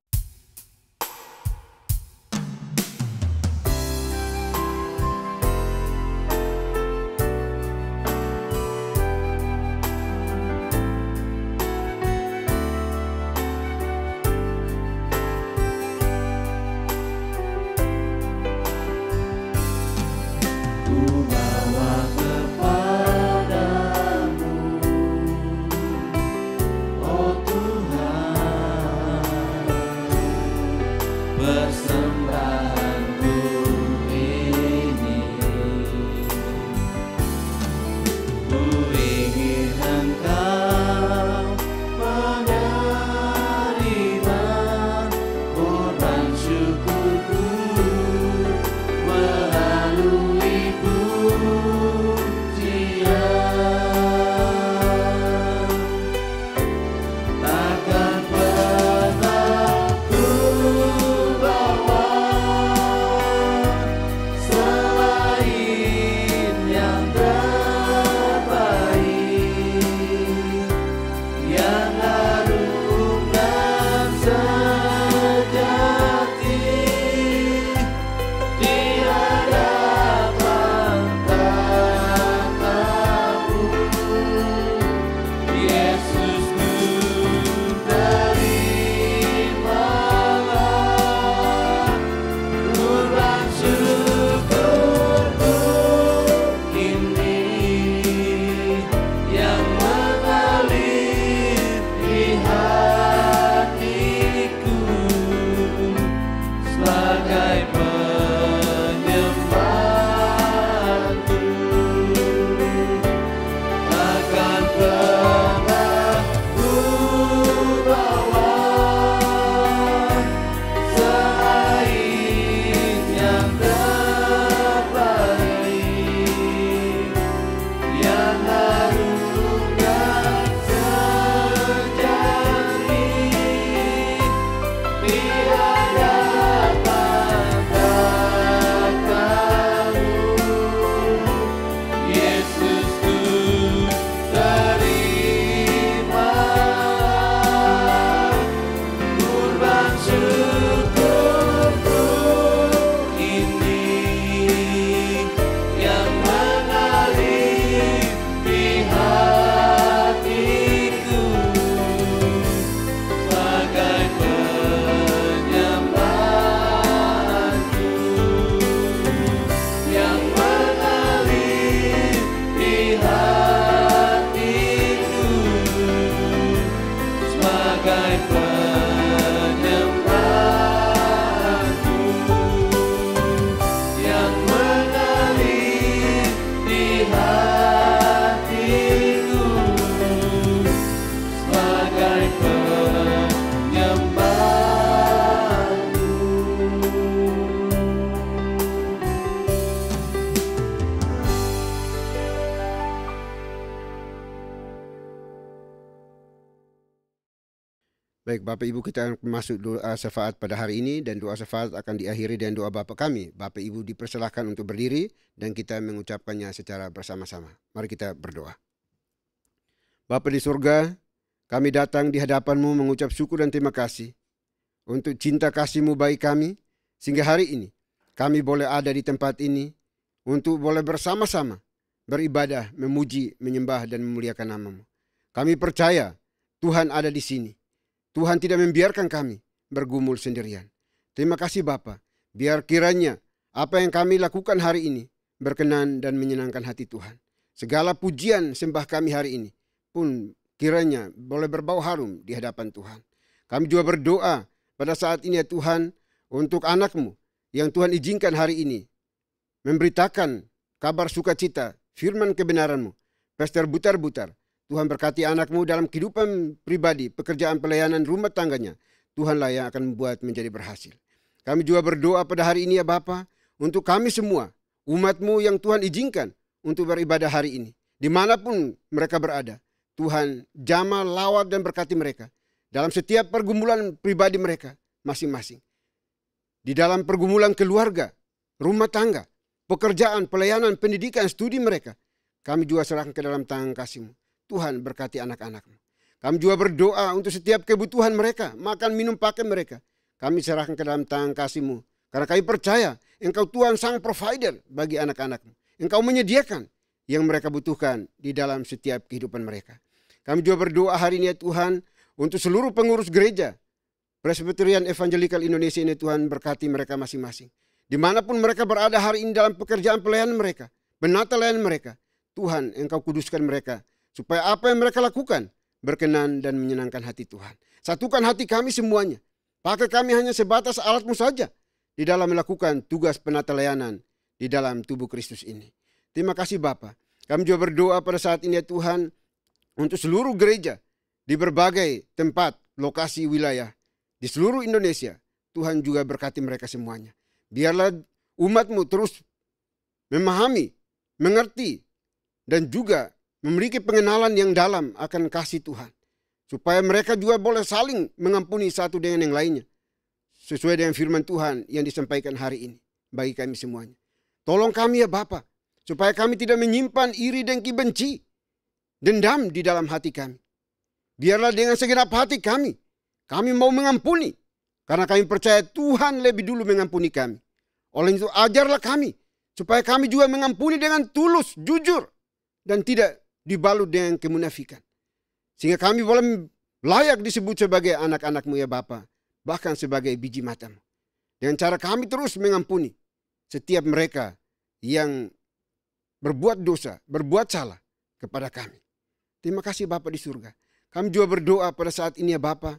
Baik, Bapak Ibu, kita akan masuk doa syafaat pada hari ini, dan doa syafaat akan diakhiri dengan doa Bapa kami. Bapak Ibu dipersilahkan untuk berdiri dan kita mengucapkannya secara bersama-sama. Mari kita berdoa. Bapa di surga, kami datang di hadapan-Mu mengucap syukur dan terima kasih untuk cinta kasih-Mu bagi kami, sehingga hari ini kami boleh ada di tempat ini untuk boleh bersama-sama beribadah, memuji, menyembah, dan memuliakan nama-Mu. Kami percaya Tuhan ada di sini. Tuhan tidak membiarkan kami bergumul sendirian. Terima kasih Bapa. Biar kiranya apa yang kami lakukan hari ini berkenan dan menyenangkan hati Tuhan. Segala pujian sembah kami hari ini pun kiranya boleh berbau harum di hadapan Tuhan. Kami juga berdoa pada saat ini ya Tuhan, untuk anak-Mu yang Tuhan izinkan hari ini memberitakan kabar sukacita, firman kebenaran-Mu, Pastor Butar-Butar. Tuhan berkati anak-Mu dalam kehidupan pribadi, pekerjaan pelayanan rumah tangganya. Tuhanlah yang akan membuat menjadi berhasil. Kami juga berdoa pada hari ini ya Bapa, untuk kami semua, umat-Mu yang Tuhan izinkan untuk beribadah hari ini. Dimanapun mereka berada, Tuhan jamah, lawat, dan berkati mereka. Dalam setiap pergumulan pribadi mereka masing-masing. Di dalam pergumulan keluarga, rumah tangga, pekerjaan, pelayanan, pendidikan, studi mereka, kami juga serahkan ke dalam tangan kasih-Mu. Tuhan berkati anak-anak-Mu. Kami juga berdoa untuk setiap kebutuhan mereka, makan, minum, pakai mereka. Kami serahkan ke dalam tangan kasih-Mu. Karena kami percaya Engkau Tuhan sang provider bagi anak-anak-Mu. Engkau menyediakan yang mereka butuhkan di dalam setiap kehidupan mereka. Kami juga berdoa hari ini ya Tuhan, untuk seluruh pengurus gereja Presbyterian Evangelical Indonesia ini, Tuhan berkati mereka masing-masing. Dimanapun mereka berada hari ini dalam pekerjaan pelayanan mereka, penata layanan mereka, Tuhan Engkau kuduskan mereka, supaya apa yang mereka lakukan berkenan dan menyenangkan hati Tuhan. Satukan hati kami semuanya. Pakai kami hanya sebatas alat-Mu saja di dalam melakukan tugas penata layanan di dalam tubuh Kristus ini. Terima kasih Bapa. Kami juga berdoa pada saat ini ya Tuhan, untuk seluruh gereja di berbagai tempat, lokasi, wilayah di seluruh Indonesia. Tuhan juga berkati mereka semuanya. Biarlah umat-Mu terus memahami, mengerti, dan juga memiliki pengenalan yang dalam akan kasih Tuhan. Supaya mereka juga boleh saling mengampuni satu dengan yang lainnya. Sesuai dengan firman Tuhan yang disampaikan hari ini bagi kami semuanya. Tolong kami ya Bapa, supaya kami tidak menyimpan iri, dengki, benci, dendam di dalam hati kami. Biarlah dengan segenap hati kami mau mengampuni. Karena kami percaya Tuhan lebih dulu mengampuni kami. Oleh itu ajarlah kami, supaya kami juga mengampuni dengan tulus, jujur, dan tidak dibalut dengan kemunafikan. Sehingga kami boleh layak disebut sebagai anak-anak-Mu ya Bapa, bahkan sebagai biji mata-Mu. Dengan cara kami terus mengampuni setiap mereka yang berbuat dosa, berbuat salah kepada kami. Terima kasih Bapa di surga. Kami juga berdoa pada saat ini ya Bapa,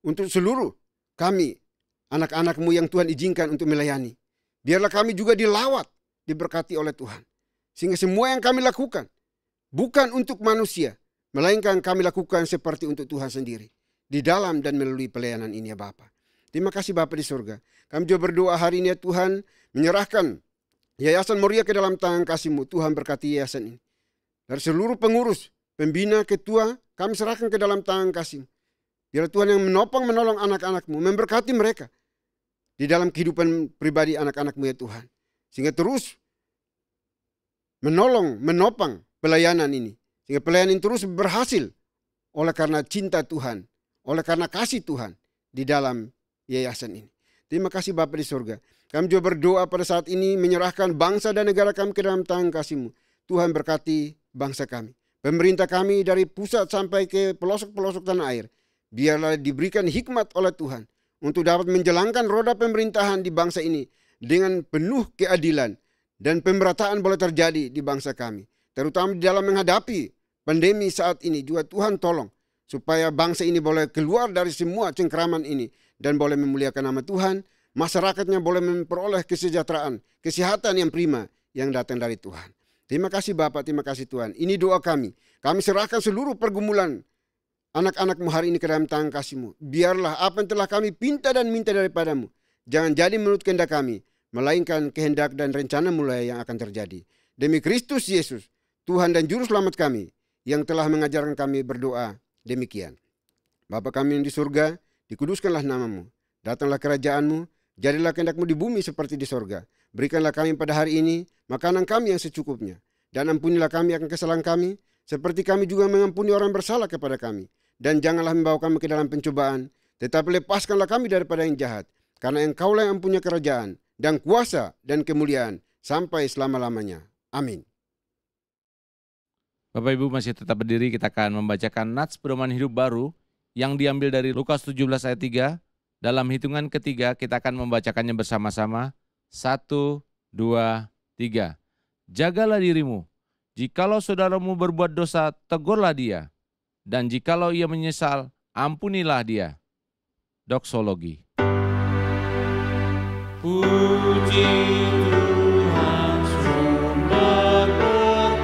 untuk seluruh kami, anak-anak-Mu yang Tuhan izinkan untuk melayani. Biarlah kami juga dilawat, diberkati oleh Tuhan. Sehingga semua yang kami lakukan bukan untuk manusia, melainkan kami lakukan seperti untuk Tuhan sendiri. Di dalam dan melalui pelayanan ini ya Bapa. Terima kasih Bapa di surga. Kami juga berdoa hari ini ya Tuhan, menyerahkan Yayasan Moria ke dalam tangan kasih-Mu. Tuhan berkati yayasan ini. Dari seluruh pengurus, pembina, ketua, kami serahkan ke dalam tangan kasih-Mu. Biar Tuhan yang menolong anak-anak-Mu, memberkati mereka di dalam kehidupan pribadi anak-anak-Mu ya Tuhan. Sehingga terus menopang pelayanan ini. Sehingga pelayanan ini terus berhasil oleh karena cinta Tuhan, oleh karena kasih Tuhan di dalam yayasan ini. Terima kasih Bapa di surga. Kami juga berdoa pada saat ini menyerahkan bangsa dan negara kami ke dalam tangan kasih-Mu. Tuhan berkati bangsa kami. Pemerintah kami dari pusat sampai ke pelosok-pelosok tanah air. Biarlah diberikan hikmat oleh Tuhan untuk dapat menjalankan roda pemerintahan di bangsa ini dengan penuh keadilan, dan pemerataan boleh terjadi di bangsa kami. Terutama di dalam menghadapi pandemi saat ini juga Tuhan tolong supaya bangsa ini boleh keluar dari semua cengkeraman ini dan boleh memuliakan nama Tuhan. Masyarakatnya boleh memperoleh kesejahteraan, kesehatan yang prima yang datang dari Tuhan. Terima kasih Bapak, terima kasih Tuhan. Ini doa kami. Kami serahkan seluruh pergumulan anak-anak-Mu hari ini ke dalam tangan kasih-Mu. Biarlah apa yang telah kami pinta dan minta daripada-Mu jangan jadi menurut kehendak kami, melainkan kehendak dan rencana-Mu yang akan terjadi. Demi Kristus Yesus, Tuhan dan Juru Selamat kami, yang telah mengajarkan kami berdoa demikian. Bapa kami yang di surga, dikuduskanlah namamu. Datanglah kerajaanmu, jadilah kehendak-mu di bumi seperti di sorga. Berikanlah kami pada hari ini makanan kami yang secukupnya. Dan ampunilah kami akan kesalahan kami, seperti kami juga mengampuni orang bersalah kepada kami. Dan janganlah membawa kami ke dalam pencobaan, tetapi lepaskanlah kami daripada yang jahat. Karena Engkaulah yang punya kerajaan, dan kuasa, dan kemuliaan, sampai selama-lamanya. Amin. Bapak Ibu masih tetap berdiri, kita akan membacakan nats pedoman hidup baru yang diambil dari Lukas 17 ayat 3. Dalam hitungan ketiga kita akan membacakannya bersama-sama. 1, 2, 3. Jagalah dirimu. Jikalau saudaramu berbuat dosa, tegurlah dia. Dan jikalau ia menyesal, ampunilah dia. Doksologi. Puji Tuhan sumber berkat,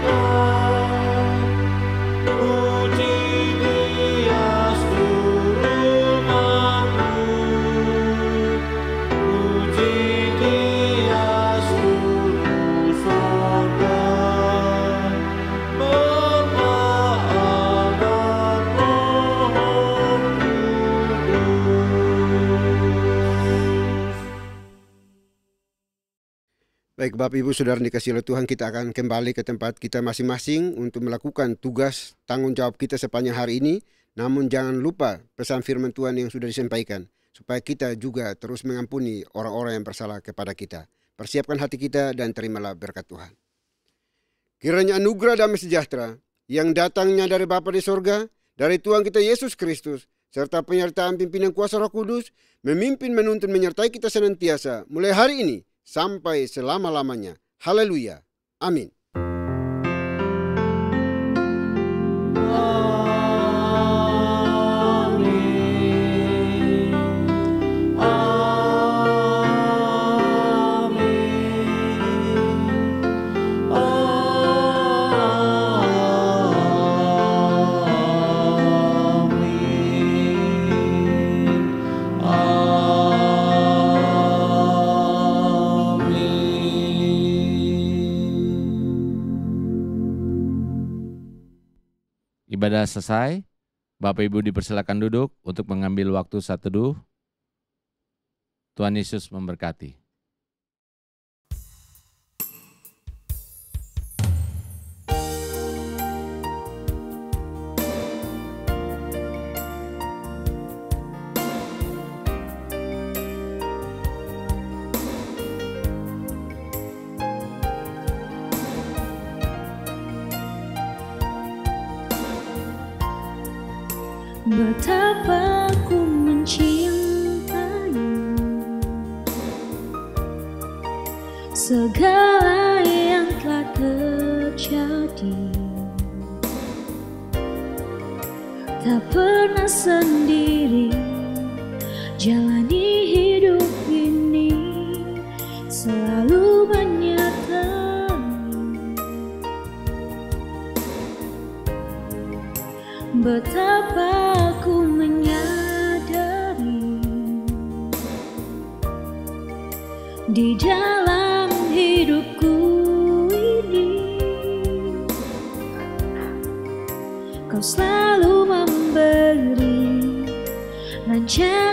puji Dia seluruh makhluk, puji Dia seluruh sorga, Bapa, Anak, Roh Kudus. Baik Bapak Ibu Saudara dikasihi oleh Tuhan, kita akan kembali ke tempat kita masing-masing untuk melakukan tugas tanggung jawab kita sepanjang hari ini. Namun jangan lupa pesan firman Tuhan yang sudah disampaikan, supaya kita juga terus mengampuni orang-orang yang bersalah kepada kita. Persiapkan hati kita dan terimalah berkat Tuhan. Kiranya anugerah damai sejahtera yang datangnya dari Bapa di sorga, dari Tuhan kita Yesus Kristus, serta penyertaan pimpinan kuasa Roh Kudus, memimpin, menuntun, menyertai kita senantiasa, mulai hari ini sampai selama-lamanya. Haleluya. Amin. Ibadah selesai, Bapak Ibu dipersilakan duduk untuk mengambil waktu saat teduh. Tuhan Yesus memberkati. Betapa ku mencintaimu, segala yang telah terjadi, tak pernah sendiri jalani hidup ini, selalu menyertai. Betapa ku menyadari di dalam hidupku ini Kau selalu memberi rencana